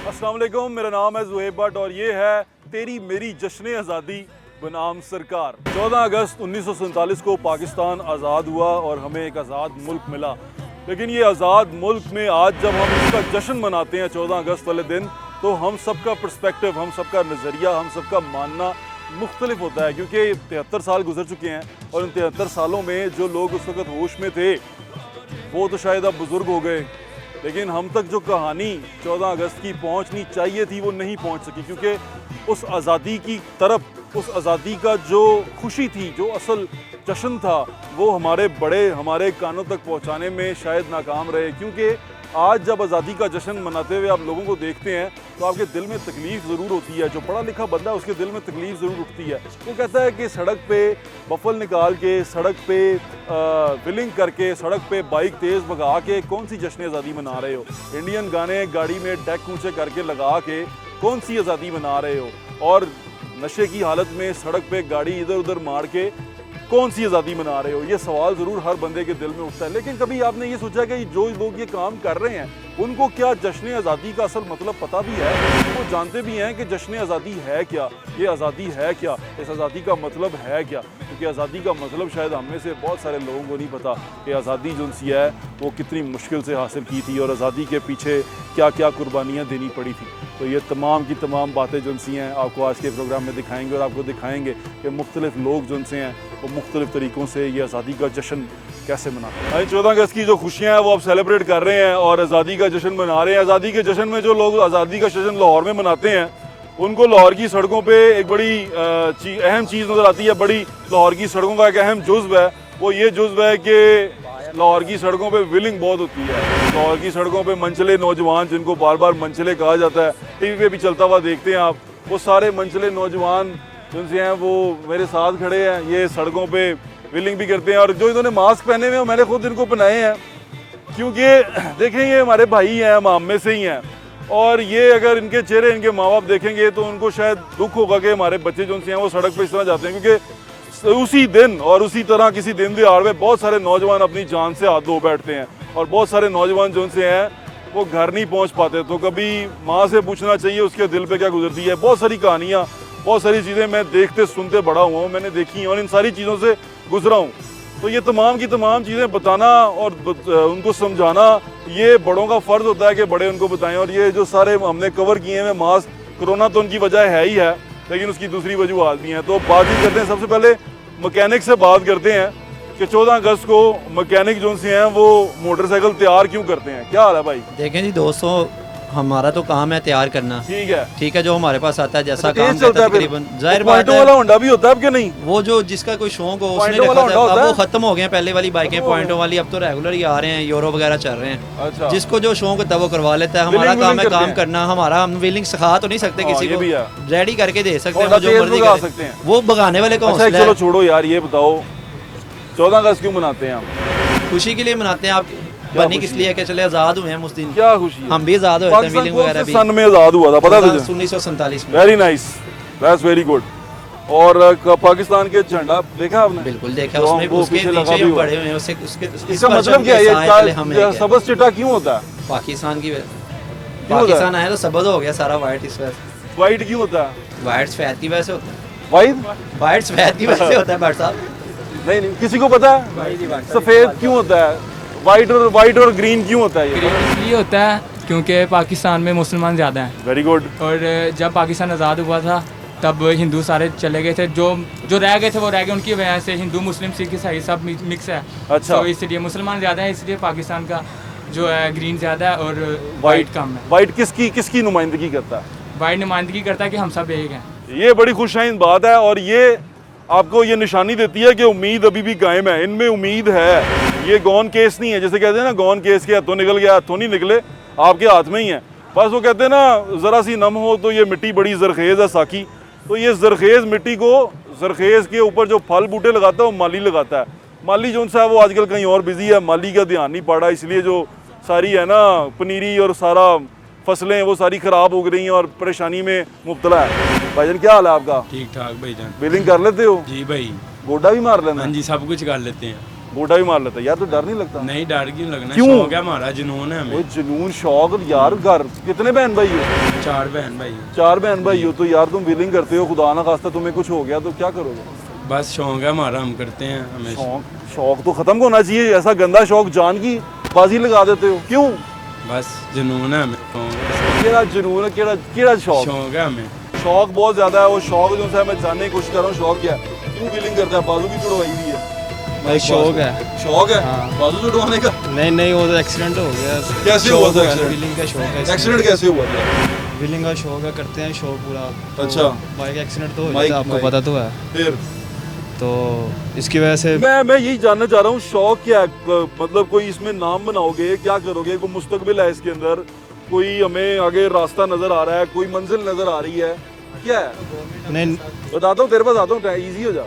अस्सलाम वालेकुम, मेरा नाम है ज़ुहैब भट्ट और ये है तेरी मेरी जश्न आज़ादी बनाम सरकार। 14 अगस्त 1947 को पाकिस्तान आज़ाद हुआ और हमें एक आज़ाद मुल्क मिला। लेकिन ये आज़ाद मुल्क में आज जब हम इसका जश्न मनाते हैं 14 अगस्त वाले दिन, तो हम सबका पर्सपेक्टिव, हम सबका नज़रिया, हम सबका मानना मुख्तलिफ होता है, क्योंकि 73 साल गुजर चुके हैं और इन 73 सालों में जो लोग उस वक्त होश में थे वो तो शायद अब बुज़ुर्ग हो गए, लेकिन हम तक जो कहानी 14 अगस्त की पहुंचनी चाहिए थी वो नहीं पहुंच सकी, क्योंकि उस आज़ादी की तरफ, उस आज़ादी का जो खुशी थी, जो असल जश्न था, वो हमारे बड़े हमारे कानों तक पहुंचाने में शायद नाकाम रहे। क्योंकि आज जब आज़ादी का जश्न मनाते हुए आप लोगों को देखते हैं तो आपके दिल में तकलीफ़ ज़रूर होती है। जो पढ़ा लिखा बंदा है उसके दिल में तकलीफ़ ज़रूर उठती है। वो कहता है कि सड़क पे बफल निकाल के, सड़क पे व्हीलिंग करके, सड़क पे बाइक तेज़ भगा के कौन सी जश्न आज़ादी मना रहे हो? इंडियन गाने गाड़ी में डेक ऊँचे करके लगा के कौन सी आज़ादी मना रहे हो? और नशे की हालत में सड़क पे गाड़ी इधर उधर मार के कौन सी आज़ादी मना रहे हो? ये सवाल ज़रूर हर बंदे के दिल में उठता है। लेकिन कभी आपने ये सोचा कि जो लोग ये काम कर रहे हैं उनको क्या जश्न आज़ादी का असल मतलब पता भी है? वो जानते भी हैं कि जश्न आज़ादी है क्या, ये आज़ादी है क्या, इस आज़ादी का मतलब है क्या? क्योंकि आज़ादी का मतलब शायद हम में से बहुत सारे लोगों को नहीं पता कि आज़ादी जो सी है वो कितनी मुश्किल से हासिल की थी और आज़ादी के पीछे क्या क्या कुर्बानियाँ देनी पड़ी थी। तो ये तमाम की तमाम बातें जो सी हैं आपको आज के प्रोग्राम में दिखाएंगे और आपको दिखाएंगे कि मुख्तलिफ लोग जो से हैं वो मुख्तलिफ तरीक़ों से ये आज़ादी का जश्न कैसे मनाते हैं। 14 अगस्त की जो खुशियाँ हैं वो आप सेलिब्रेट कर रहे हैं और आज़ादी का जश्न मना रहे हैं। आज़ादी के जश्न में जो लोग आज़ादी का जश्न लाहौर में मनाते हैं उनको लाहौर की सड़कों पे एक बड़ी अहम चीज़ नज़र आती है। बड़ी लाहौर की सड़कों का एक अहम जुज़्व है, वो ये जुज़्व है कि लाहौर की सड़कों पे व्हीलिंग बहुत होती है। लाहौर की सड़कों पे मनचले नौजवान, जिनको बार बार मनचले कहा जाता है, टीवी पे भी चलता हुआ देखते हैं आप, वो सारे मनचले नौजवान जिनसे हैं वो मेरे साथ खड़े हैं। ये सड़कों पे व्हीलिंग भी करते हैं और जो इन्होंने मास्क पहने हुए हैं मैंने खुद इनको पहनाए हैं, क्योंकि देखें ये हमारे भाई हैं, हम आम में से ही हैं और ये अगर इनके चेहरे इनके माँ बाप देखेंगे तो उनको शायद दुख होगा कि हमारे बच्चे जो हैं वो सड़क पर इस तरह जाते हैं। क्योंकि उसी दिन और उसी तरह किसी दिन दिहाड़ में बहुत सारे नौजवान अपनी जान से हाथ धो बैठते हैं और बहुत सारे नौजवान जो से हैं वो घर नहीं पहुंच पाते। तो कभी माँ से पूछना चाहिए उसके दिल पे क्या गुजरती है। बहुत सारी कहानियाँ, बहुत सारी चीज़ें मैं देखते सुनते बड़ा हुआ हूँ, मैंने देखी और इन सारी चीज़ों से गुजरा हूँ। तो ये तमाम की तमाम चीज़ें बताना और उनको समझाना ये बड़ों का फ़र्ज़ होता है कि बड़े उनको बताएं। और ये जो सारे हमने कवर किए हैं मास्क, कोरोना तो उनकी वजह है ही है, लेकिन उसकी दूसरी वजूहत भी हैं। तो बात ही करते हैं, सबसे पहले मैकेनिक से बात करते हैं कि 14 अगस्त को मैकेनिक जो से हैं वो मोटरसाइकिल तैयार क्यों करते हैं? क्या हाल है भाई? देखें जी दोस्तों, हमारा तो काम है तैयार करना, ठीक है, जो हमारे पास आता है जैसा काम करता है तकरीबन, जाहिर बात है वाला होंडा भी होता है अब कि नहीं? वो जो जिसका कोई शौक हो उसने रखा था, अब वो खत्म हो गए हैं पहले वाली बाइकें पॉइंटों वाली, अब तो रेगुलर ही आ रहे हैं, यूरो वगैरह चल रहे हैं। अच्छा। जिसको जो शौक होता है वो करवा लेता है। हमारा काम है काम करना, हमारा हम व्हीलिंग सिखा तो नहीं सकते किसी को, रेडी करके दे सकते हैं, जो मर्जी कर सकते हैं, वो भगाने वाले कौन? चलो छोड़ो यार, ये बताओ 14 अगस्त क्यों मनाते हैं हम? खुशी के लिए मनाते हैं। आप बनी किस लिए कि चले आज़ाद हुए हैं उस दिन? क्या खुशी है? हम भी आज़ाद हुए थे, व्हीलिंग वगैरह भी। सन में आज़ाद हुआ था, पता था? 1947 में। Very nice, that's very good. और पाकिस्तान के झंडा देखा आपने? बिल्कुल देखा, उसमें उसके नीचे हम बड़े हुए हैं, उसके इसका मतलब क्या है? ये सबज चिट्टा क्यों होता है? पाकिस्तान की पाकिस्तान आया तो सबज हो गया सारा वाइट। इस वजह से वाइट क्यों होता है? वाइट सफेद की वजह से होता है। वाइट सफेद की वजह से होता है भाई साहब? नहीं, किसी को पता है सफेद क्यों होता है? वाइट और ग्रीन क्यों होता है? ये होता है क्योंकि पाकिस्तान में मुसलमान ज़्यादा हैं। Very good. और जब पाकिस्तान आज़ाद हुआ था तब हिंदू सारे चले गए थे, जो रह गए थे वो रह गए, उनकी वजह से हिंदू मुस्लिम सिख ईसाई सब मिक्स है। अच्छा। तो इसलिए मुसलमान ज़्यादा है, इसलिए पाकिस्तान का जो है ग्रीन ज़्यादा है और वाइट कम है। वाइट किसकी नुमाइंदगी करता है? वाइट नुमाइंदगी करता है कि हम सब एक हैं। ये बड़ी खुशहाइन बात है और ये आपको ये निशानी देती है कि उम्मीद अभी भी कायम है, इनमें उम्मीद है। ये गॉन केस नहीं है, जैसे कहते हैं ना गॉन केस के हाथों निकल गया, हाथों नहीं निकले, आपके हाथ में ही है। बस वो कहते हैं ना ज़रा सी नम हो तो ये मिट्टी बड़ी जरखेज़ है साकी। तो ये जरखेज़ मिट्टी को, जरखेज़ के ऊपर जो फल बूटे लगाता है वो माली लगाता है। माली जो सा है वो आजकल कहीं और बिजी है, माली का ध्यान नहीं पड़ा, इसलिए जो सारी है ना पनीरी और सारा फसलें वो सारी ख़राब हो गई हैं और परेशानी में मुब्तला है। भाईजान क्या हाल है आपका? ठीक ठाक भाईजान। व्हीलिंग कर लेते हो? जी भाई। गोडा भी मार लेना? हाँ जी, सब कुछ कर लेते हैं। गोटा भी मार लेता है यार, तो डर नहीं लगता? नहीं, डर क्यों लगना, क्यों? शौक है हमारा, जुनून है वो हमें। जुनून शौक यार। घर कितने बहन भाई हो? 4 बहन भाई। 4 बहन भाई हो, तो यार तुम विलिंग करते हो, खुदा ना खास्ता तुम्हें कुछ हो गया तो क्या करोगे? बस शौक है हमारा, हम करते हैं हमेशा। शौक तो खत्म होना चाहिए, ऐसा गंदा शौक जान की बाजी लगा देते हो क्यों? बस जुनून है हमें, केड़ा जुनून है, केड़ा शौक? शौक है हमें। शौक बहुत ज्यादा है। वो शौक जो है मैं जानने की कोशिश कर रहा हूँ, शौक क्या है? क्यों विलिंग करता है? बाजू भी तुड़वाई हुई है भाई, शौक है। शौक है? हाँ। बाजू तुड़वाने का? नहीं, वो तो एक्सीडेंट हो गया। कैसे हुआ था एक्सीडेंट? व्हीलिंग का शौक है। एक्सीडेंट कैसे हुआ था? व्हीलिंग का शौक है, करते हैं शौक पूरा। अच्छा। बाइक एक्सीडेंट तो हो बाइक- जाता है, आपको बाइक। पता तो है। फिर तो इसकी वजह से मैं यही जानना चाह रहा हूँ, शौक क्या है? मतलब कोई इसमें नाम बनाओगे, क्या करोगे? कोई मुस्तकबिल है इसके अंदर? कोई हमें आगे रास्ता नजर आ रहा है, कोई मंजिल नजर आ रही है, क्या है? नहीं, बताता हूँ तेरे पास आता हूँ, इजी हो जा।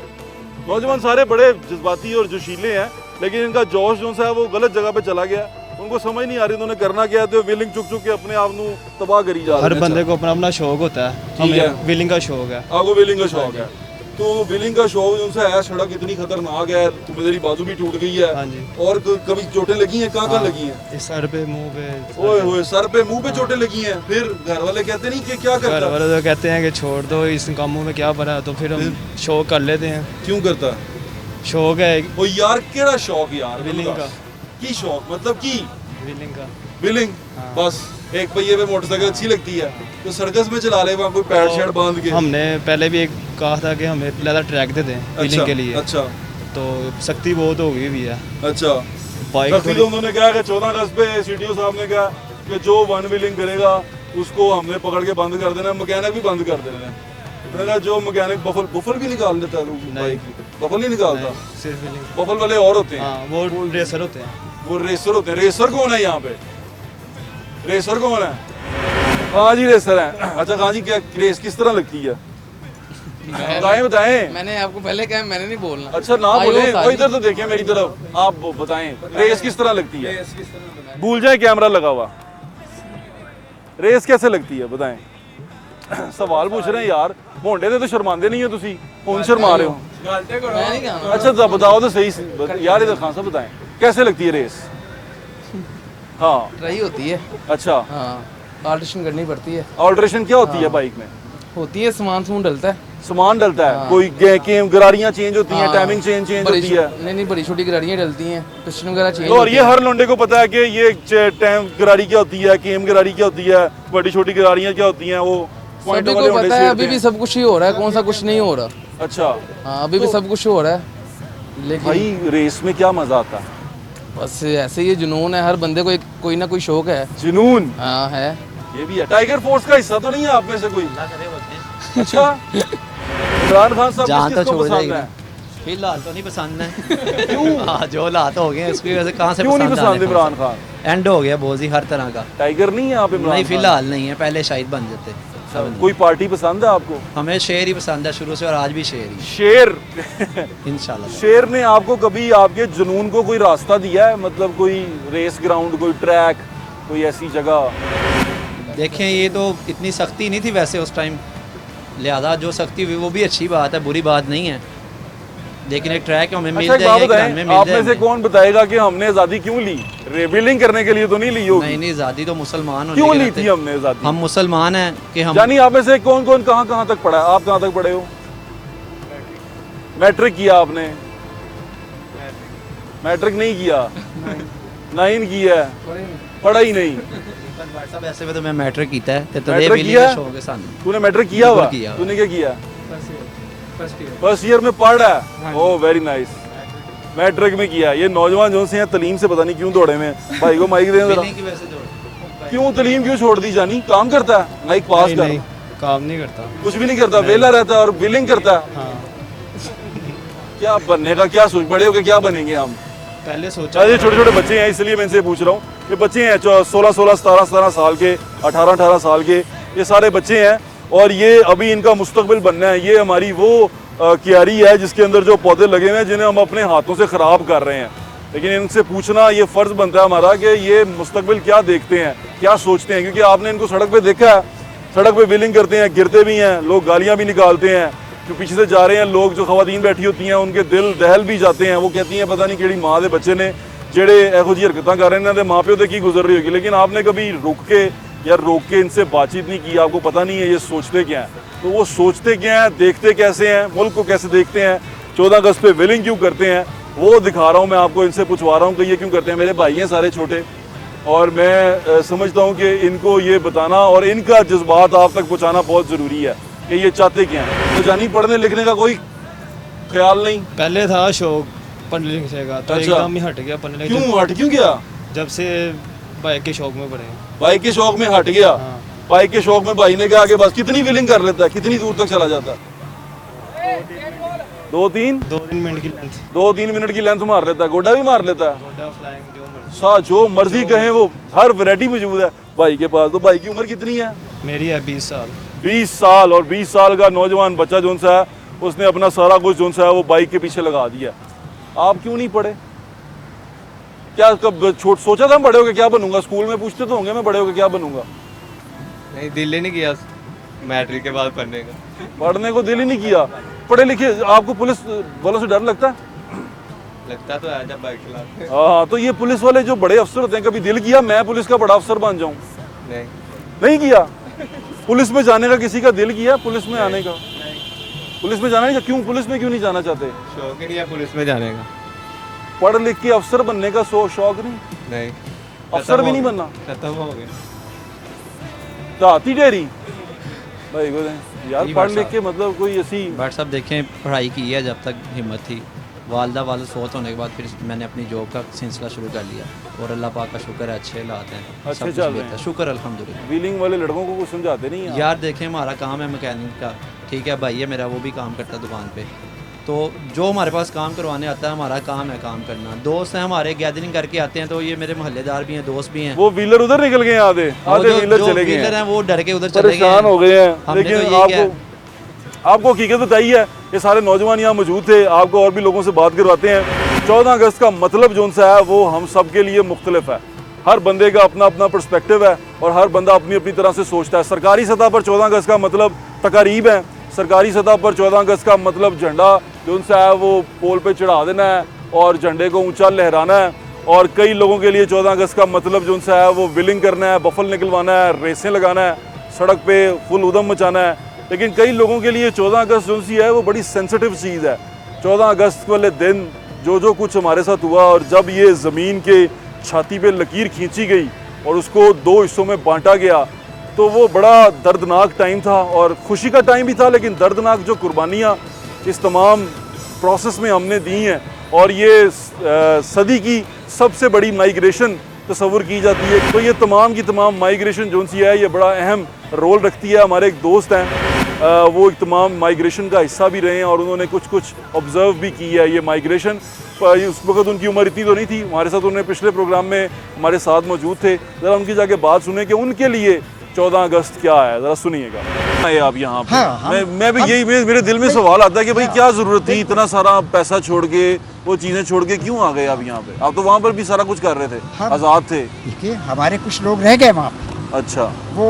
नौजवान सारे बड़े जज्बाती और जोशीले हैं, लेकिन इनका जोश जो है वो गलत जगह पे चला गया। उनको समझ नहीं आ रही उन्होंने करना क्या है, तो विलिंग चुक चुक के अपने आप को तबाह करी जा रहे हर हैं। बंदे को अपना अपना शौक होता है। ठीक है। हमें व्हीलिंग का शौक है। आपको विलिंग का शौक है, तो विलिंग का शौक जो है, सड़क इतनी खतरनाक है, तुम्हें तेरी बाजू भी टूट गई है। हाँ जी। और कभी चोटें लगी हैं? कहाँ लगी हैं? इस सर पे, मुंह पे। ओए होए, सर पे मुंह पे चोटें लगी हैं। फिर घर वाले कहते नहीं कि क्या घर करता? वाले तो कहते हैं कि छोड़ दो, इस कामों में क्या पड़ा, तो फिर हम शौक कर लेते हैं। क्यों करता? शौक है ओ यार, केड़ा शौक यार? व्हीलिंग का। की शौक मतलब की व्हीलिंग का। विलिंग? हाँ। बस एक पहिए पे मोटरसाइकिल अच्छी लगती है तो सर्कस में चला ले, वहाँ कोई पैड शेड बांध के। हमने पहले भी एक कहा था कि हमें ज़्यादा ट्रैक दे दें व्हीलिंग के लिए। अच्छा तो सख्ती बहुत हो गई भी है। अच्छा। बाइक सख्ती तो उन्होंने कहा कि 14 अगस्त पे सीटीओ साहब ने कहा कि जो वन व्हीलिंग करेगा उसको हमने पकड़ के बंद कर देना, मैकेनिक भी बंद कर देना है। मैंने कहा जो मैकेनिक बफल भी निकाल देता है, नहीं। बफल नहीं निकालता, सिर्फ व्हीलिंग। बफल वाले और होते हैं। हाँ, वो रेसर होते हैं। वो रेसर होते हैं। रेसर कौन है यहाँ पे? रेसर कौन है? हाँ जी, रेसर है। अच्छा हाँ जी, क्या रेस किस तरह लगती है? बताएं। मैंने आपको पहले कहा, मैंने नहीं बोलना। अच्छा ना आयो बोले, सारी। वो इधर तो देखें मेरी तरफ, आप बताएं रेस किस तरह लगती है? भूल जाए कैमरा लगा हुआ। रेस कैसे लगती है बताएं? सवाल पूछ रहे हैं यार, मोंडे ने तो शर्मांदे नहीं हो तुसी, कौन शर्मा रहे हो? मैं नहीं कहा। अच्छा तो बताओ तो सही यार, इधर खान साहब बताएं कैसे लगती है रेस? हाँ रही होती है। अच्छा, हाँ, ऑल्ट्रेशन करनी पड़ती है। ऑल्ट्रेशन क्या होती है बाइक में? होती है, सामान डलता है। सामान डलता है, हाँ। कोई गरारियां चेंज होती हैं, हाँ। टाइमिंग चेंज बड़ी होती है। नहीं, बड़ी छोटी गरारियाँ डलती हैं, पिस्टन वगैरह चेंज तो और होती ये हैं। हर लोंडे को पता है कि ये टाइम गरारी क्या होती है, केम गरारी क्या होती है, बड़ी छोटी गरारियां क्या होती हैं, वो पॉइंट सभी वाले को होंडे पता है, छेड़ते अभी भी हैं। सब कुछ ही हो रहा है, कौन सा कुछ नहीं हो रहा। अच्छा हाँ, अभी भी सब कुछ हो रहा है, लेकिन भाई रेस में क्या मजा आता है? बस ऐसे ही जुनून है, हर बंदे को कोई ना कोई शौक है। जुनून हाँ है। ये भी है। टाइगर फोर्स का हिस्सा तो नहीं है आप में से कोई? अच्छा, इमरान खान साहब जान तो किसको छोड़ पसंद जाएगी। है? फिलहाल तो नहीं पसंद है। क्यों? हाँ, जो हालात हो गए उसकी वजह से कहाँ से क्यों नहीं पसंद पसंद आने इमरान को? खान? एंड हो गया बोझी हर तरह का। टाइगर नहीं है आप इमरान नहीं, खान? फिलहाल नहीं है, पहले शायद बन जाते। अब नहीं। कोई पार्टी पसंद है आपको? हमें शेर ही पसंद है शुरू से, और आज भी शेर ही शेर इंशाल्लाह। शेर ने आपको कभी आपके जुनून को कोई रास्ता दिया है? मतलब कोई रेस ग्राउंड, कोई ट्रैक, कोई ऐसी जगह? देखें, ये तो इतनी सख्ती नहीं थी वैसे उस टाइम, लिहाजा जो सख्ती हुई वो भी अच्छी बात है, बुरी बात नहीं है। लेकिन एक ट्रैक हमें मिल अच्छा, एक बात जाए, बताएं, में आप मिल में जाए से कौन बताएगा कि हमने आज़ादी क्यों ली? रेबलिंग करने के लिए तो नहीं ली होगी। नहीं, आज़ादी तो मुसलमान होने क्यों के ली नाते- थी हमने आज़ादी? हम मुसलमान हैं कि हम यानी आप में से कौन कौन कहाँ कहाँ तक पढ़ा है? आप कहाँ तक पढ़े हो? मैट्रिक किया आपने? मैट्रिक नहीं किया? 9 किया है, पढ़ा ही नहीं। सब ऐसे में तो मैं मैट्रिक कीता है ते मैट्रिक वेली किया? का शौक है सानू। तूने मैट्रिक किया हुआ? बिल्कुल किया। तूने क्या किया? फर्स्ट ईयर में पढ़ रहा है? Oh very nice. मैट्रिक में किया। ये नौजवान जो से हैं तलीम से पता नहीं क्यों दौड़े में। भाई को माइक दें जरा। वेली की वजह से दौड़। क्यों तलीम क्यों छोड़ दी जानी? काम करता है? माइक पास नहीं, कर। नहीं, काम नहीं करता। कुछ भी नहीं करता, वेला रहता है और बिलिंग करता है। हाँ, क्या बनने का क्या सोच, बड़े होके क्या बनेंगे हम? पहले सोचा। अच्छा, ये छोटे छोटे बच्चे हैं इसलिए मैं इनसे पूछ रहा हूँ। ये बच्चे हैं 16 17 साल के, 18 साल के, ये सारे बच्चे हैं और ये अभी इनका मुस्तकबिल बनना है। ये हमारी वो क्यारी है जिसके अंदर जो पौधे लगे हुए हैं जिन्हें हम अपने हाथों से ख़राब कर रहे हैं। लेकिन इनसे पूछना ये फ़र्ज़ बनता है हमारा कि ये मुस्तकबिल क्या देखते हैं, क्या सोचते हैं, क्योंकि आपने इनको सड़क पे देखा है, सड़क पे व्हीलिंग करते हैं, गिरते भी हैं, लोग गालियाँ भी निकालते हैं, जो पीछे से जा रहे हैं लोग, जो खवातीन बैठी होती हैं, उनके दिल दहल भी जाते हैं। वो कहती हैं पता नहीं केड़ी माँ के बच्चे ने जेड़े एहो जी हरकतां कर रहे हैं, इन्होंने माँ प्यो से की गुजर रही होगी। लेकिन आपने कभी रुक के या रोक के इनसे बातचीत नहीं की, आपको पता नहीं है ये सोचते क्या हैं। तो वो सोचते क्या हैं, देखते कैसे हैं, मुल्क को कैसे देखते हैं, 14 अगस्त पे विलिंग क्यों करते हैं, वो दिखा रहा हूँ मैं आपको, इनसे पूछवा रहा हूँ कि ये क्यों करते हैं। मेरे भाई हैं सारे छोटे, और मैं समझता हूँ कि इनको ये बताना और इनका जज्बात आप तक पहुँचाना बहुत ज़रूरी है कि ये चाहते क्या हैं। तो जानी पढ़ने लिखने का कोई ख्याल नहीं? पहले था शौक पढ़ने लिखने का, तो अच्छा। एकदम ही हट गया पढ़ने लिखने क्यों हट क्यों गया? जब से बाइक के शौक में पड़े। बाइक के शौक में हट गया। बाइक के शौक में भाई ने कहा कि बस कितनी विलिंग कर लेता है, कितनी दूर तक चला जाता है? 2-3 मिनट की लेंथ, 2-3 मिनट की लेंथ मार लेता है, गोडा भी मार लेता है। गोडा फ्लाइंग जो मर्जी। जो मर्जी कहें, वो हर वैरायटी मौजूद है भाई के पास। तो भाई की उम्र कितनी है? मेरी है 20 साल। 20 साल। और 20 साल का नौजवान बच्चा जो सा है, उसने अपना सारा कुछ जो सा है वो बाइक के पीछे लगा दिया। आप क्यों नहीं पढ़े? क्या कब सोचा था बड़े होके क्या बनूंगा? स्कूल में पूछते तो होंगे मैं बड़े होके क्या बनूंगा? नहीं, दिल ही नहीं किया मैट्रिक के बाद पढ़ने का। पढ़ने को दिल ही नहीं किया। पढ़े लिखे आपको पुलिस वालों से डर लगता है? लगता तो है जब बाइक चलाते हैं। हाँ, तो ये पुलिस वाले जो बड़े अफसर होते हैं, कभी दिल किया मैं पुलिस का बड़ा अफसर बन जाऊं? नहीं, नहीं किया। पुलिस में जाने का किसी का दिल किया? पुलिस में आने का? पुलिस में जाने का क्यों? पुलिस में क्यों नहीं जाना चाहते? शौक ही नहीं है पुलिस में जाने का। पढ़ लिख के अफसर बनने का शौक नहीं? नहीं, अफसर भी नहीं बनना? खत्म हो गया। दाती डेरी भाई को यार, पढ़ लिख के मतलब कोई ऐसी। बट साहब देखें, पढ़ाई की है जब तक हिम्मत थी। वालदा वालद फौत होने के बाद फिर मैंने अपनी जॉब का सिलसिला शुरू कर लिया, और अल्लाह पाक का शुक्र है, अच्छे हालात हैं, अच्छे सब कुछ चल रहे बेहतर, हैं। शुक्र अल्हम्दुलिल्लाह। व्हीलिंग वाले लड़कों को कुछ समझाते नहीं हैं? यार देखें, हमारा काम है मैकेनिक का, ठीक है, भाई है मेरा, वो भी काम करता है दुकान पे। तो जो हमारे पास काम करवाने आता है, हमारा काम है काम करना। दोस्त हैं हमारे, गैदरिंग करके आते हैं, तो ये मेरे मोहल्लेदार भी हैं, दोस्त भी हैं। वो व्हीलर उधर निकल गए, आधे व्हीलर चले गए हैं, वो डर के उधर चले गए, परेशान हो गए हैं। हमने लेकिन तो ये आपको हकीकत बताई है, ये सारे नौजवान यहाँ मौजूद थे, आपको और भी लोगों से बात करवाते हैं। 14 अगस्त का मतलब जो सा है वो हम सब के लिए मुख्तलिफ है। हर बंदे का अपना अपना पर्सपेक्टिव है और हर बंदा अपनी अपनी तरह से सोचता है। सरकारी सतह पर 14 अगस्त का मतलब तकारीब है। सरकारी सतह पर 14 अगस्त का मतलब झंडा जो सा है वो पोल पे चढ़ा देना है और झंडे को ऊंचा लहराना है। और कई लोगों के लिए 14 अगस्त का मतलब जो सा है वो विलिंग करना है, बफल निकलवाना है, रेसें लगाना है, सड़क पे फुल उदम मचाना है। लेकिन कई लोगों के लिए 14 अगस्त जो सी है वो बड़ी सेंसिटिव चीज़ है। 14 अगस्त वाले दिन जो कुछ हमारे साथ हुआ, और जब ये ज़मीन के छाती पे लकीर खींची गई और उसको 2 हिस्सों में बांटा गया, तो वो बड़ा दर्दनाक टाइम था और खुशी का टाइम भी था। लेकिन दर्दनाक जो कुर्बानियाँ इस तमाम प्रोसेस में हमने दी हैं, और ये सदी की सबसे बड़ी माइग्रेशन तस्वुर की जाती है, तो ये तमाम की तमाम माइग्रेशन जो सी है ये बड़ा अहम रोल रखती है। हमारे एक दोस्त हैं, वो एक तमाम माइग्रेशन का हिस्सा भी रहे हैं और उन्होंने कुछ ऑब्ज़र्व भी की है ये माइग्रेशन। उस वक्त उनकी उम्र इतनी तो नहीं थी, हमारे साथ उन्होंने पिछले प्रोग्राम में हमारे साथ मौजूद थे। ज़रा उनकी जाके बात सुने कि उनके लिए 14 अगस्त क्या है, ज़रा सुनिएगा। आप यहाँ पे मैं भी यही मेरे दिल में सवाल आता है कि भाई क्या ज़रूरत थी इतना सारा पैसा छोड़ के, वो चीज़ें छोड़ के क्यों आ गए आप यहाँ पे? आप तो वहाँ पर भी सारा कुछ कर रहे थे, आज़ाद थे। देखिए, हमारे कुछ लोग रह गए वहाँ पे। अच्छा। वो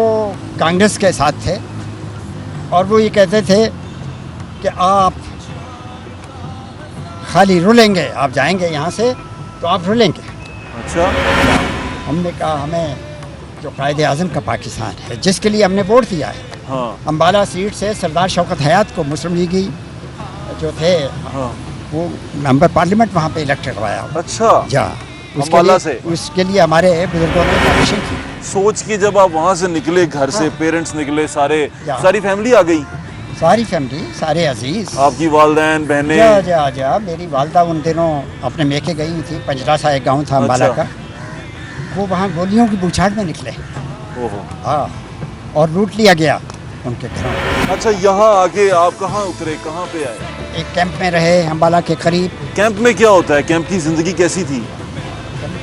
कांग्रेस के साथ थे और वो ये कहते थे कि आप खाली रुलेंगे, आप जाएंगे यहाँ से तो आप रुलेंगे। अच्छा। हमने कहा हमें जो कायदे आज़म का पाकिस्तान है, जिसके लिए हमने वोट दिया है, हाँ। अम्बाला सीट से सरदार शौकत हयात को मुस्लिम लीगी जो थे, हाँ। वो मेंबर पार्लियामेंट वहाँ पे इलेक्ट करवाया। अच्छा। जा अम्बाला से? उसके लिए हमारे बुजुर्गों ने कमीशन की। सोच के जब आप वहाँ से निकले, घर से पेरेंट्स निकले, सारी फैमिली आ गई? सारी फैमिली, सारे अजीज, आपकी वालदैन बहनें? जा मेरी वालदा उन दिनों अपने मेके गई थी। पंजरा सा एक गांव था अम्बाला का, वो वहाँ गोलियों की बौछार में निकले। ओहो। हाँ, और लूट लिया गया उनके घरों। अच्छा, यहाँ आके आप कहाँ उतरे, कहाँ पे आए? एक कैंप में रहे अम्बाला के करीब। कैंप में क्या होता है? कैंप की जिंदगी कैसी थी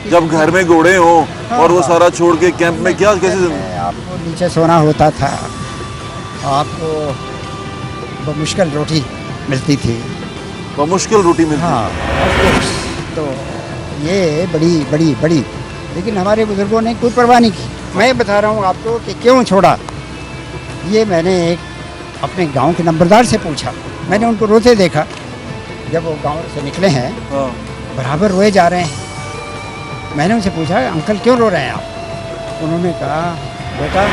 जब घर में घोड़े हो और वो सारा छोड़ के कैंप में क्या कैसे? आपको नीचे सोना होता था, आपको बमुश्किल रोटी मिलती थी। बमुश्किल रोटी मिलती? हाँ, तो ये बड़ी लेकिन हमारे बुजुर्गों ने कोई परवाह नहीं की। मैं बता रहा हूँ आपको कि क्यों छोड़ा। ये मैंने एक अपने गांव के नंबरदार से पूछा, मैंने उनको रोते देखा जब वो गांव से निकले हैं, हाँ बराबर रोए जा रहे हैं। मैंने उनसे पूछा अंकल क्यों रो रहे हैं आप? उन्होंने कहा बेटा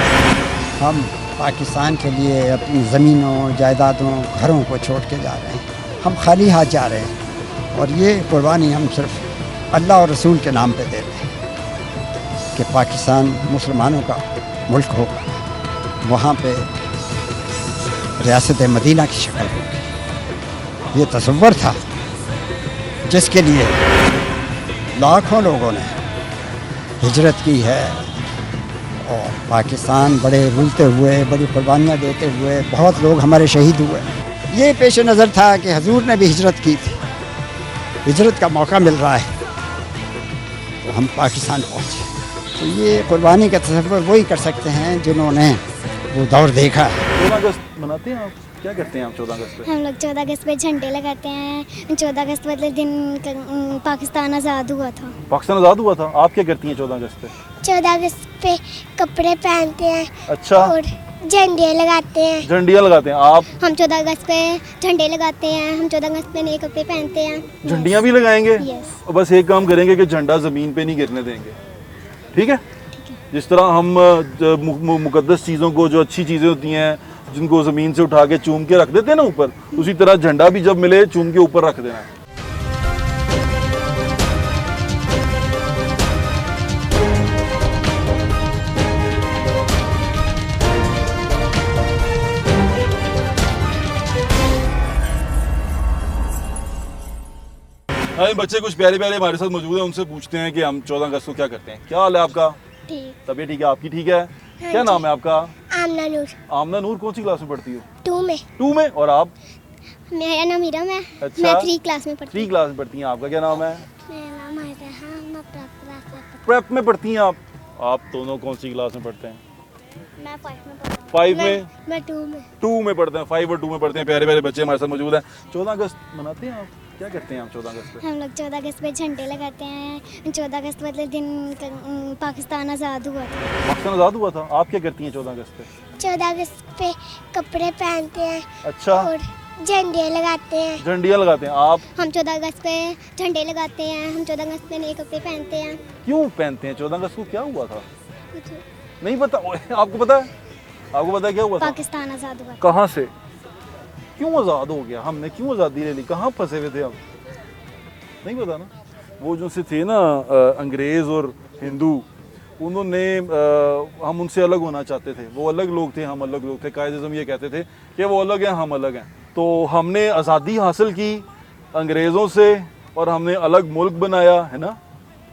हम पाकिस्तान के लिए अपनी ज़मीनों जायदादों घरों को छोड़ के जा रहे हैं, हम खाली हाथ जा रहे हैं और ये कुर्बानी हम सिर्फ अल्लाह और रसूल के नाम पे दे रहे हैं कि पाकिस्तान मुसलमानों का मुल्क होगा, वहाँ पे रियासत मदीना की शक्ल होगी। ये तसव्वुर था जिसके लिए लाखों लोगों ने हिजरत की है और पाकिस्तान बड़े रुलते हुए, बड़ी कुर्बानियाँ देते हुए बहुत लोग हमारे शहीद हुए। ये पेश नज़र था कि हजूर ने भी हिजरत की थी, हिजरत का मौका मिल रहा है तो हम पाकिस्तान पहुँचे। तो ये कुर्बानी का तसव्वुर वही कर सकते हैं जिन्होंने वो दौर देखा है। 14 अगस्त मनाते हैं आप? क्या करते हैं आप 14 अगस्त पे? हम लोग 14 अगस्त पे झंडे लगाते हैं। 14 अगस्त वाले दिन पाकिस्तान आज़ाद हुआ था। पाकिस्तान आज़ाद हुआ था। आप क्या करती हैं 14 अगस्त पे? 14 अगस्त पे कपड़े पहनते हैं अच्छा, और झंडे लगाते हैं। झंडियाँ लगाते हैं आप? हम 14 अगस्त पे झंडे लगाते हैं। हम 14 अगस्त पे नए कपड़े पहनते हैं। झंडियाँ भी लगाएंगे? यस। और बस एक काम करेंगे कि झंडा ज़मीन पे नहीं गिरने देंगे, ठीक है? जिस तरह हम मुकद्दस चीज़ों को, जो अच्छी चीज़ें होती हैं जिनको ज़मीन से उठा के चूम के रख देते हैं ना ऊपर, उसी तरह झंडा भी जब मिले चूम के ऊपर रख देना है। हाँ, बच्चे कुछ प्यारे प्यारे हमारे साथ मौजूद हैं, उनसे पूछते हैं कि हम 14 अगस्त को क्या करते हैं। क्या हाल है आपका? ठीक। तबीयत ठीक है? आपकी ठीक है? क्या नाम है आपका? आमना नूर। आमना नूर। कौन सी क्लास में पढ़ती हो? 2 में। 2 में। और आप? मेरा नाम हीरा है। अच्छा। मैं 3 क्लास में पढ़ती 3 क्लास में पढ़ती हैं। आपका क्या नाम है? मेरा नाम है रेहान। मैं प्रेप में पढ़ती हैं आप? आप दोनों कौन सी क्लास में पढ़ते हैं? 5 में पढ़ती हूँ। 5 में? मैं 2 में। 2 में पढ़ते हैं। 5 और 2 में पढ़ते हैं। प्यारे प्यारे बच्चे हमारे साथ मौजूद हैं। 14 अगस्त मनाते हैं आप? क्या करते हैं आप 14 अगस्त पे? हम लोग 14 अगस्त पे झंडे लगाते हैं। 14 अगस्त वाले दिन पाकिस्तान आज़ाद हुआ था। पाकिस्तान आज़ाद हुआ था। आप क्या करती हैं 14 अगस्त पे? 14 अगस्त पे कपड़े पहनते हैं अच्छा, और झंडे लगाते हैं। झंडियाँ लगाते हैं आप? हम 14 अगस्त पे झंडे लगाते हैं। हम 14 अगस्त पे नए कपड़े पहनते हैं। क्यों पहनते हैं? 14 अगस्त को क्या हुआ था? नहीं पता? आपको पता है? आपको पता है क्या हुआ था? पाकिस्तान आज़ाद हुआ था। कहाँ से? क्यों आज़ाद हो गया? हमने क्यों आज़ादी ले ली? कहाँ फंसे हुए थे हम? नहीं पता ना। वो जो से थे ना अंग्रेज़ और हिंदू, उन्होंने हम उनसे अलग होना चाहते थे। वो अलग लोग थे, हम अलग लोग थे। कायदे आज़म ये कहते थे कि वो अलग हैं, हम अलग हैं। तो हमने आज़ादी हासिल की अंग्रेज़ों से और हमने अलग मुल्क बनाया, है ना।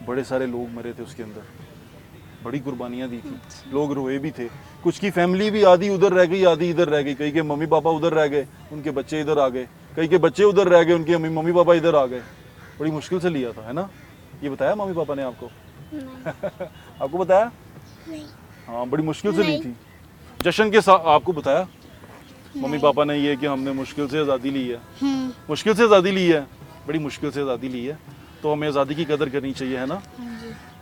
बड़े सारे लोग मरे थे उसके अंदर, बड़ी कुर्बानियाँ दी थी, लोग रोए भी थे। कुछ की फैमिली भी आधी उधर रह गई, आधी इधर रह गई। कई के मम्मी पापा उधर रह गए, उनके बच्चे इधर आ गए। कई के बच्चे उधर रह गए, उनके मम्मी पापा इधर आ गए। बड़ी मुश्किल से लिया था, है ना। ये बताया मम्मी पापा ने आपको? आपको बताया? नहीं। हाँ, बड़ी मुश्किल से ली थी। जश्न के साथ आपको बताया मम्मी पापा ने ये कि हमने मुश्किल से आज़ादी ली है? मुश्किल से आज़ादी ली है, बड़ी मुश्किल से आज़ादी ली है। तो हमें आज़ादी की कदर करनी चाहिए, है ना,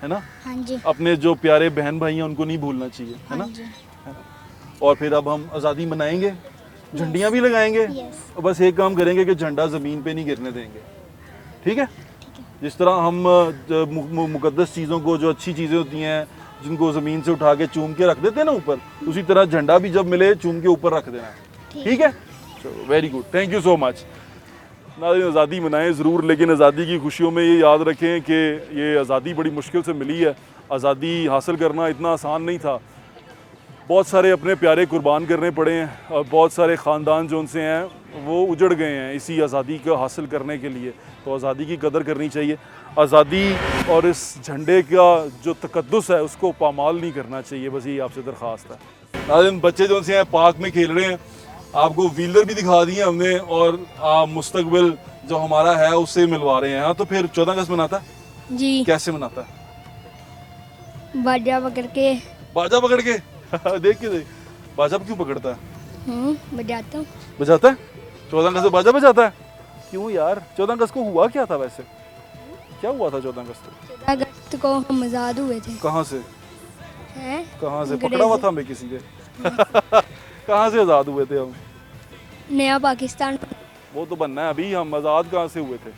है ना। हाँ जी। अपने जो प्यारे बहन भाई हैं उनको नहीं भूलना चाहिए, है ना। और फिर अब हम आज़ादी मनाएंगे, झंडियाँ भी लगाएंगे। और बस एक काम करेंगे कि झंडा ज़मीन पे नहीं गिरने देंगे, ठीक है। जिस तरह हम मुकद्दस चीज़ों को, जो अच्छी चीज़ें होती हैं जिनको ज़मीन से उठा के चूम के रख देते हैं ना ऊपर, उसी तरह झंडा भी जब मिले चूम के ऊपर रख देना है, ठीक है। चलो, very good, thank you so much. नाज़रीन, आज़ादी मनाएं ज़रूर, लेकिन आज़ादी की खुशियों में ये याद रखें कि ये आज़ादी बड़ी मुश्किल से मिली है। आज़ादी हासिल करना इतना आसान नहीं था। बहुत सारे अपने प्यारे कुर्बान करने पड़े हैं और बहुत सारे ख़ानदान जो उनसे हैं वो उजड़ गए हैं इसी आज़ादी को हासिल करने के लिए। तो आज़ादी की कदर करनी चाहिए। आज़ादी और इस झंडे का जो तकद्दुस है उसको पामाल नहीं करना चाहिए। बस यही आपसे दरख्वास्त है। नाज़रीन, बच्चे जो उनसे हैं पार्क में खेल रहे हैं, आपको व्हीलर भी दिखा दिए हमने और मुस्तकबिल जो हमारा है उससे मिलवा रहे हैं। हाँ, तो फिर 14 अगस्त मनाता है जी। कैसे मनाता है? बाजा पकड़ के। बाजा पकड़ के? देख के देख, बाजा क्यों पकड़ता है? बजाता हूँ। बजाता है? 14 अगस्त को बाजा बजाता है? क्यों यार? 14 अगस्त को हुआ क्या था वैसे? क्या हुआ था 14 अगस्त को? 14 अगस्त को हम आज़ाद हुए थे। कहाँ से? हैं? कहाँ से पकड़ा हुआ था हमें किसी ने? कहाँ से आज़ाद हुए थे हम? नया पाकिस्तान। वो तो बनना है अभी। हम आज़ाद कहाँ से हुए थे?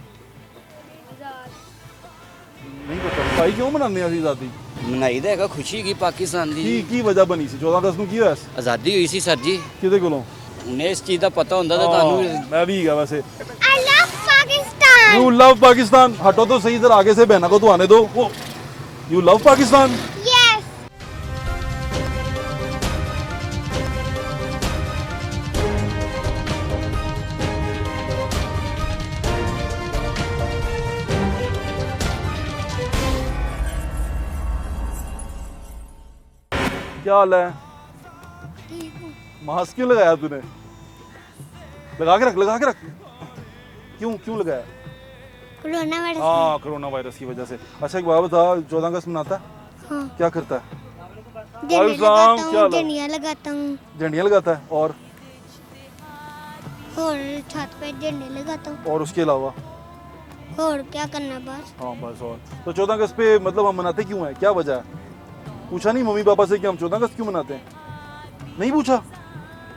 नहीं पता भाई, क्यों मनाने हैं आज़ादी? ਮਨਾਈ ਦਾ ਹੈਗਾ ਖੁਸ਼ੀ ਕੀ ਪਾਕਿਸਤਾਨ ਦੀ की वजह बनी सी 14 अगस्त ਨੂੰ ਕੀ ਹੋਇਆ ਸੀ? ਆਜ਼ਾਦੀ ਹੋਈ ਸੀ ਸਰ ਜੀ ਕਿਹਦੇ ਕੋਲੋਂ? ਉਹਨੇ ਇਸ ਚੀਜ਼ ਦਾ ਪਤਾ ਹੁੰਦਾ ਤਾਂ ਤੁਹਾਨੂੰ मैं भी हीगा वैसे। I love Pakistan. You love Pakistan. हटो तो सही, इधर आगे से बहना को तो आने दो। You love Pakistan. Yes. क्या हाल है? मास्क क्यों लगाया तूने? लगा के रख, लगा के रख। क्यों क्यों लगाया? Corona virus. हाँ, कोरोना वायरस की वजह से। अच्छा एक बात बता, 14 अगस्त मनाता है? हाँ। क्या करता है? झंडे इस्लाम लगाता क्या हूँ, लग- झंडियाँ लगाता हूँ झंडियाँ लगाता है और छत पे झंडे लगाता हूँ। और उसके अलावा? और क्या करना बस। हाँ बस। और तो 14 अगस्त पे मतलब हम मनाते क्यों हैं? क्या वजह है? पूछा नहीं मम्मी पापा से कि हम 14 अगस्त क्यों मनाते हैं? नहीं पूछा?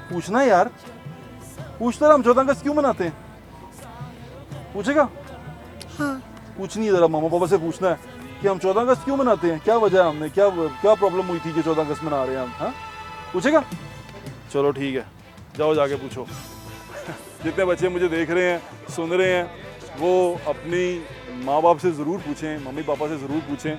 पूछना है यार, पूछता हम 14 अगस्त क्यों मनाते हैं? पूछेगा? हाँ। पूछनी है जरा, मामा पापा से पूछना है कि हम 14 अगस्त क्यों मनाते हैं, क्या वजह है, हमने क्या क्या प्रॉब्लम हुई थी कि 14 अगस्त मना रहे हैं हम? हाँ, पूछेगा? चलो ठीक है, जाओ जाके पूछो। जितने बच्चे मुझे देख रहे हैं, सुन रहे हैं, वो अपनी माँ बाप से ज़रूर पूछें, मम्मी पापा से ज़रूर पूछें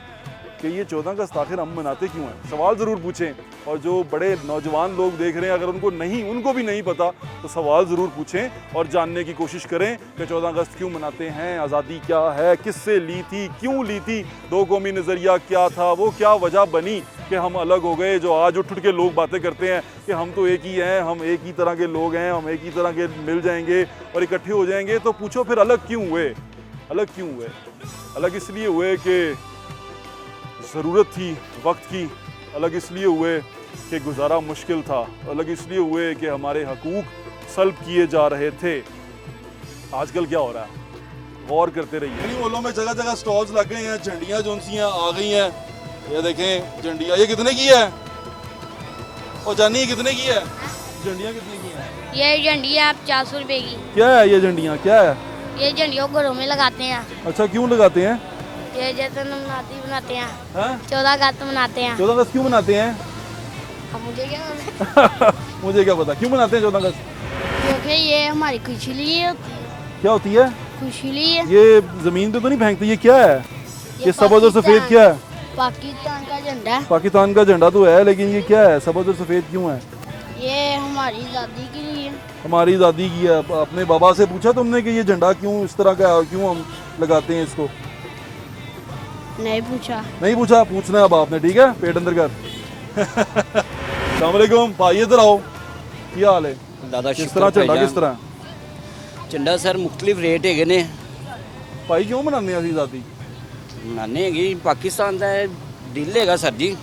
कि ये 14 अगस्त आखिर हम मनाते क्यों हैं। सवाल ज़रूर पूछें। और जो बड़े नौजवान लोग देख रहे हैं, अगर उनको भी नहीं पता तो सवाल ज़रूर पूछें और जानने की कोशिश करें कि 14 अगस्त क्यों मनाते हैं, आज़ादी क्या है, किससे ली थी, क्यों ली थी, दो कौमी नज़रिया क्या था, वो क्या वजह बनी कि हम अलग हो गए। जो आज उठ के लोग बातें करते हैं कि हम तो एक ही हैं, हम एक ही तरह के लोग हैं, हम एक ही तरह के मिल जाएंगे और इकट्ठे हो जाएंगे, तो पूछो फिर अलग क्यों हुए? अलग क्यों हुए? अलग इसलिए हुए कि ज़रूरत थी वक्त की, अलग इसलिए हुए कि गुजारा मुश्किल था, अलग इसलिए हुए कि हमारे हकूक़ सल्ब किए जा रहे थे। आजकल क्या हो रहा है, गौर करते रहिए। इन मोहल्लों में जगह जगह स्टॉल्स लग गए हैं, झंडियाँ जो सी आ गई हैं। ये देखें झंडियाँ, ये कितने की है? और जानी कितने की है? झंडियाँ कितने की हैं? ये झंडियाँ आप 400 रुपए की। क्या है ये झंडियाँ, क्या है? ये झंडियों घरों में लगाते हैं। अच्छा, क्यों लगाते हैं? ये जैसे बनाते हैं। हाँ? 14 अगस्त मनाते हैं। 14 अगस्त क्यों मनाते हैं? अब मुझे क्या पता। मुझे क्या पता क्यों मनाते हैं 14 अगस्त? क्योंकि ये हमारी खुशी लिए होती है। क्या होती है? खुशी लिए। ये जमीन पे तो नहीं फेंकते, ये क्या है? ये सबज और सफेद क्या है? पाकिस्तान का झंडा है। पाकिस्तान का झंडा तो है, लेकिन ये क्या है? सबज और सफेद क्यों है? ये हमारी आज़ादी के लिए। हमारी आज़ादी की है। अपने बाबा से पूछा तुमने कि ये झंडा क्यों इस तरह का है, क्यों हम लगाते हैं इसको? नहीं पूछा। नहीं पूछा? पूछना है अब आपने, ठीक है? पेट अंदर कर। अस्सलाम वालेकुम भाई, इधर आओ। क्या हाल है? दादा किस तरह झंडा, किस तरह ਝੰਡਾ ਸਰ ਮੁxtਲਿਫ ਰੇਟ ਹੈਗੇ ਨੇ। ਭਾਈ ਕਿਉਂ ਮਨਾਉਂਦੇ ਆ ਅਸੀਂ ਆਜ਼ਾਦੀ? ਮਨਾਉਂਦੇ ਹੈਗੇ ਪਾਕਿਸਤਾਨ ਦਾ ਦਿਲ ਹੈਗਾ ਸਰ ਜੀ।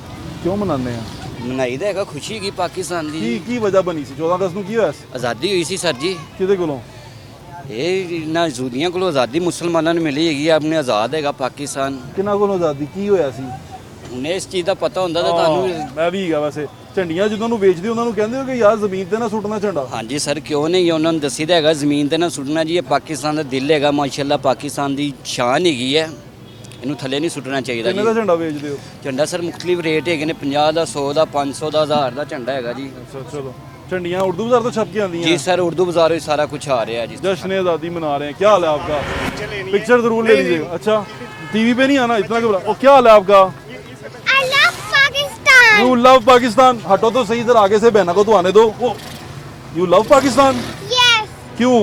ਕਿਉਂ ਮਨਾਉਂਦੇ ਆ? ਮਨਾਈ ਦਾ ਹੈਗਾ ਖੁਸ਼ੀ ਕੀ ਪਾਕਿਸਤਾਨ ਦੀ। ਕੀ ਵਜ੍ਹਾ ਬਣੀ ਸੀ 14 ਅਗਸਤ ਨੂੰ? ਕੀ ਹੋਇਆ ਸੀ? ਆਜ਼ਾਦੀ ਹੋਈ ਸੀ ਸਰ ਜੀ। ਕਿਹਦੇ ਕੋਲੋਂ? ਇਹ ਨਾ ਯਹੂਦੀਆਂ ਕੋਲੋਂ ਆਜ਼ਾਦੀ ਮੁਸਲਮਾਨਾਂ ਨੂੰ ਮਿਲੀ ਹੈਗੀ ਆ, ਆਪਣੇ ਆਜ਼ਾਦ ਹੈਗਾ ਪਾਕਿਸਤਾਨ। ਕਿਹਨਾਂ ਕੋਲੋਂ ਆਜ਼ਾਦੀ? ਕੀ ਹੋਇਆ ਸੀ? ਉਹਨੇ ਇਸ ਚੀਜ਼ ਦਾ ਪਤਾ ਹੁੰਦਾ ਤਾਂ ਤੁਹਾਨੂੰ। ਮੈਂ ਵੀ ਹੀਗਾ ਵੈਸੇ। ਝੰਡੀਆਂ ਜਦੋਂ ਨੂੰ ਵੇਚਦੇ ਉਹਨਾਂ ਨੂੰ ਕਹਿੰਦੇ ਹੋ ਕਿ ਯਾਰ ਜ਼ਮੀਨ ਤੇ ਨਾ ਸੁੱਟਣਾ ਝੰਡਾ। ਹਾਂਜੀ ਸਰ, ਕਿਉਂ ਨਹੀਂ, ਉਹਨਾਂ ਨੂੰ ਦੱਸੀਦਾ ਹੈਗਾ ਜ਼ਮੀਨ ਤੇ ਨਾ ਸੁੱਟਣਾ ਜੀ। ਇਹ ਪਾਕਿਸਤਾਨ ਦਾ ਦਿਲ ਹੈਗਾ, ਮਾਸ਼ਾਅੱਲਾ ਪਾਕਿਸਤਾਨ ਦੀ ਸ਼ਾਨ ਹੈਗੀ ਹੈ, ਇਹਨੂੰ ਥੱਲੇ ਨਹੀਂ ਸੁੱਟਣਾ ਚਾਹੀਦਾ ਜੀ। ਕਿੰਨੇ ਦਾ ਝੰਡਾ ਵੇਚਦੇ ਹੋ? ਝੰਡਾ ਸਰ ਮੁxtਲਿਫ ਰੇਟ ਹੈਗੇ ਨੇ, 50 ਦਾ, 100 ਦਾ, 500 ਦਾ, 1000 ਦਾ ਝੰਡਾ ਹੈਗਾ ਜੀ। ਅੱਛਾ ਚਲੋ। ਝੰਡੀਆਂ ਉਰਦੂ ਬਾਜ਼ਾਰ ਤੋਂ ਛਪ ਕੇ ਆਉਂਦੀਆਂ? जी सर, उर्दू बाजारों से सारा कुछ आ रहा है जी। जश्न आज़ादी मना रहे हैं। क्या हाल है आपका? पिक्चर जरूर ले लीजिएगा। अच्छा, टीवी पे नहीं आना, इतना क्यों? और क्या हाल है आपका? I love Pakistan. You love Pakistan. हटो तो सही, इधर आगे से बहना को तो आने दो। You love Pakistan. Yes. क्यों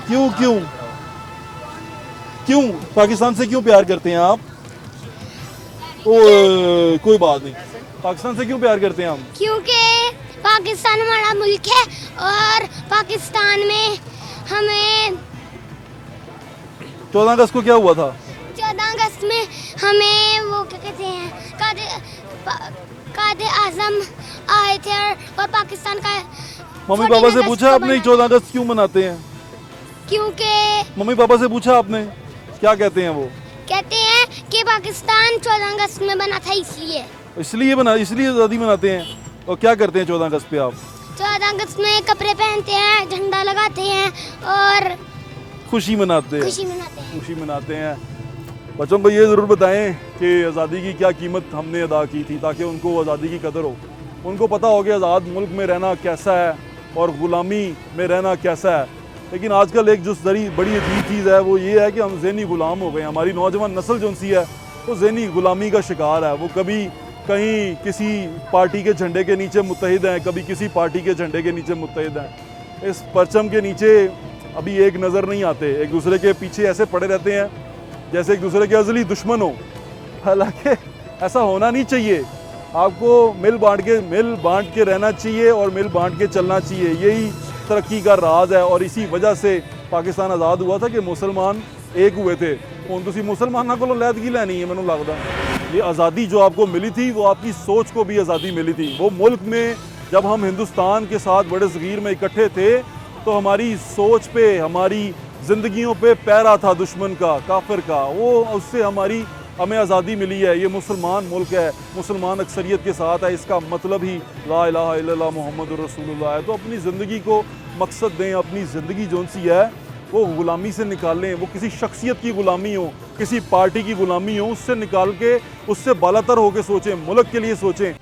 क्यों क्यों क्यों पाकिस्तान से क्यों प्यार करते हैं आप? ओए कोई बात नहीं, पाकिस्तान से क्यों प्यार करते हैं हम? क्योंकि पाकिस्तान हमारा मुल्क है और पाकिस्तान में हमें 14 अगस्त को क्या हुआ था? 14 अगस्त में हमें वो क्या कहते हैं, कायदे आज़म आए थे और पाकिस्तान का। मम्मी पापा से पूछा आपने 14 अगस्त क्यों मनाते हैं? क्योंकि मम्मी पापा से पूछा आपने, क्या कहते हैं वो? कहते हैं कि पाकिस्तान 14 अगस्त में बना था, इसलिए इसलिए आज़ादी मनाते हैं। और क्या करते हैं 14 अगस्त पे आप? 14 15 अगस्त में कपड़े पहनते हैं, झंडा लगाते हैं और खुशी मनाते हैं। खुशी मनाते हैं। बच्चों को ये ज़रूर बताएं कि आज़ादी की क्या कीमत हमने अदा की थी, ताकि उनको आज़ादी की कदर हो, उनको पता हो कि आज़ाद मुल्क में रहना कैसा है और ग़ुलामी में रहना कैसा है। लेकिन आजकल एक जो बड़ी अजीब चीज़ है वो ये है कि हम ज़हनी ग़ुलाम हो गए। हमारी नौजवान नस्ल जो सी है वो ज़हनी ग़ुलामी का शिकार है। वो कभी कहीं किसी पार्टी के झंडे के नीचे मुत्तहिद हैं, कभी किसी पार्टी के झंडे के नीचे मुत्तहिद हैं। इस परचम के नीचे अभी एक नज़र नहीं आते, एक दूसरे के पीछे ऐसे पड़े रहते हैं जैसे एक दूसरे के अज़ली दुश्मन हो। हालांकि ऐसा होना नहीं चाहिए। आपको मिल बांट के रहना चाहिए और मिल बांट के चलना चाहिए। यही तरक्की का राज है और इसी वजह से पाकिस्तान आज़ाद हुआ था कि मुसलमान एक हुए थे। ਹੁਣ ਤੁਸੀਂ मुसलमानों को लैदगी लैनी है। मैंने लगता ये आज़ादी जो आपको मिली थी वो आपकी सोच को भी आज़ादी मिली थी। वो मुल्क में जब हम हिंदुस्तान के साथ बड़े सगीर में इकट्ठे थे तो हमारी सोच पे, हमारी ज़िंदगियों पे पैरा था दुश्मन का, काफिर का। वो उससे हमें आज़ादी मिली है। ये मुसलमान मुल्क है, मुसलमान अक्सरियत के साथ है। इसका मतलब ही ला इलाहा इल्लल्लाह मुहम्मदुर रसूलुल्लाह है। तो अपनी ज़िंदगी को मकसद दें, अपनी ज़िंदगी जो सी है वो ग़ुलामी से निकालें। वो किसी शख्सियत की ग़ुलामी हो, किसी पार्टी की ग़ुलामी हो, उससे निकाल के उससे बालातर होकर सोचें, मुल्क के लिए सोचें।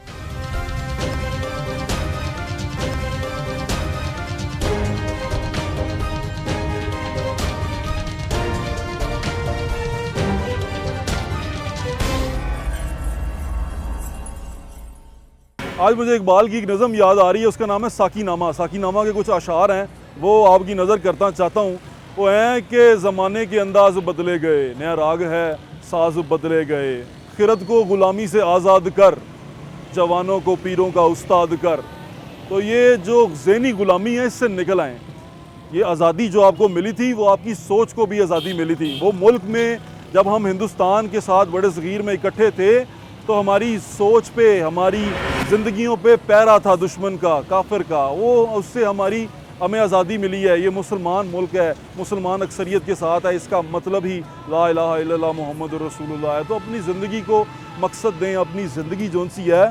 आज मुझे इकबाल की एक नज़म याद आ रही है, उसका नाम है साकीनामा। साकीनामा के कुछ अशार हैं, वो आपकी नज़र करता चाहता हूँ। वो हैं कि ज़माने के अंदाज बदले गए, नया राग है साज बदले गए, खिरत को ग़ुलामी से आज़ाद कर, जवानों को पीरों का उस्ताद कर। तो ये जो ज़हनी ग़ुलामी है इससे निकल आएँ। ये आज़ादी जो आपको मिली थी वो आपकी सोच को भी आज़ादी मिली थी। वो मुल्क में जब हम हिंदुस्तान के साथ बड़े सगीर में इकट्ठे थे तो हमारी सोच पे, हमारी ज़िंदगियों पे पैरा था दुश्मन का, काफिर का। वो उससे हमें आज़ादी मिली है। ये मुसलमान मुल्क है, मुसलमान अक्सरियत के साथ है। इसका मतलब ही ला इलाहा इल्लल्लाह मुहम्मदुर रसूलुल्लाह है। तो अपनी ज़िंदगी को मकसद दें, अपनी ज़िंदगी जो सी है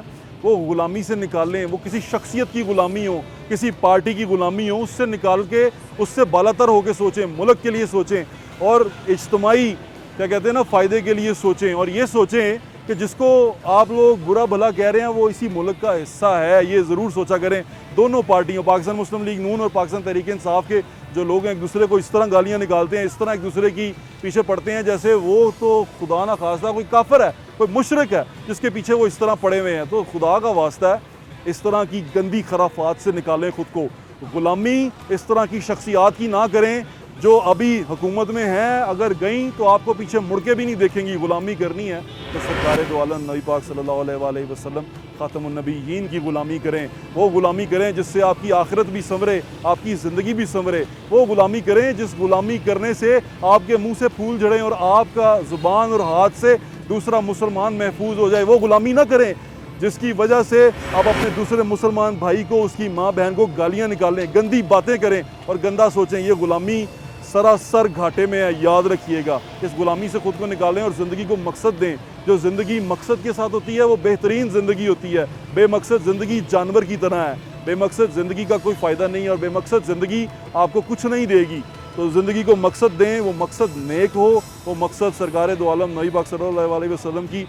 वो ग़ुलामी से निकालें। वो किसी शख्सियत की ग़ुलामी हो, किसी पार्टी की ग़ुलामी हो, उससे निकाल के उससे बालातर होकर सोचें, मुल्क के लिए सोचें और इज्तिमाई क्या कहते हैं ना फ़ायदे के लिए सोचें। और ये सोचें कि जिसको आप लोग बुरा भला कह रहे हैं वो इसी मुल्क का हिस्सा है। ये ज़रूर सोचा करें। दोनों पार्टियों, पाकिस्तान मुस्लिम लीग नून और पाकिस्तान तहरीक इंसाफ के जो लोग हैं एक दूसरे को इस तरह गालियाँ निकालते हैं, इस तरह एक दूसरे की पीछे पड़ते हैं जैसे वो तो खुदा ना खास्ता कोई काफिर है, कोई मुशरिक है जिसके पीछे वो इस तरह पड़े हुए हैं। तो खुदा का वास्ता है इस तरह की गंदी खराफात से निकालें खुद को। ग़ुलामी इस तरह की शख्सियात की ना करें जो अभी हुकूमत में हैं। अगर गई तो आपको पीछे मुड़ के भी नहीं देखेंगी। ग़ुलामी करनी है तो सरकार दो आलम नबी पाक सल्लल्लाहु अलैहि वसल्लम ख़ातमुन नबीयीन की ग़ुलामी करें। वो ग़ुलामी करें जिससे आपकी आखिरत भी संवरे, आपकी ज़िंदगी भी संवरे। वो ग़ुलामी करें जिस ग़ुलामी करने से आपके मुँह से फूल झड़ें और आपका ज़ुबान और हाथ से दूसरा मुसलमान महफूज हो जाए। वो ग़ुलामी ना करें जिसकी वजह से आप अपने दूसरे मुसलमान भाई को, उसकी माँ बहन को गालियाँ निकालें, गंदी बातें करें और गंदा सोचें। ये ग़ुलामी सरासर घाटे में है, याद रखिएगा। इस ग़ुलामी से ख़ुद को निकालें और ज़िंदगी को मकसद दें। जो ज़िंदगी मकसद के साथ होती है वो बेहतरीन ज़िंदगी होती है। बेमकसद ज़िंदगी जानवर की तरह है। बेमकसद ज़िंदगी का कोई फ़ायदा नहीं है और बेमकसद ज़िंदगी आपको कुछ नहीं देगी। तो ज़िंदगी को मकसद दें, वो मकसद नेक हो, वो मकसद सरकार दो आलम नबी पाक सल्लल्लाहु अलैहि वसल्लम की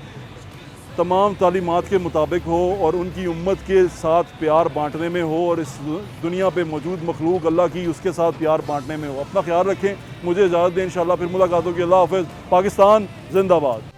तमाम तालीमात के मुताबिक हो और उनकी उम्मत के साथ प्यार बांटने में हो और इस दुनिया पे मौजूद मखलूक अल्लाह की उसके साथ प्यार बांटने में हो। अपना ख्याल रखें। मुझे इजाज़त दें। इंशाअल्लाह फिर मुलाकात होगी। अल्लाह हाफ़िज़। पाकिस्तान जिंदाबाद।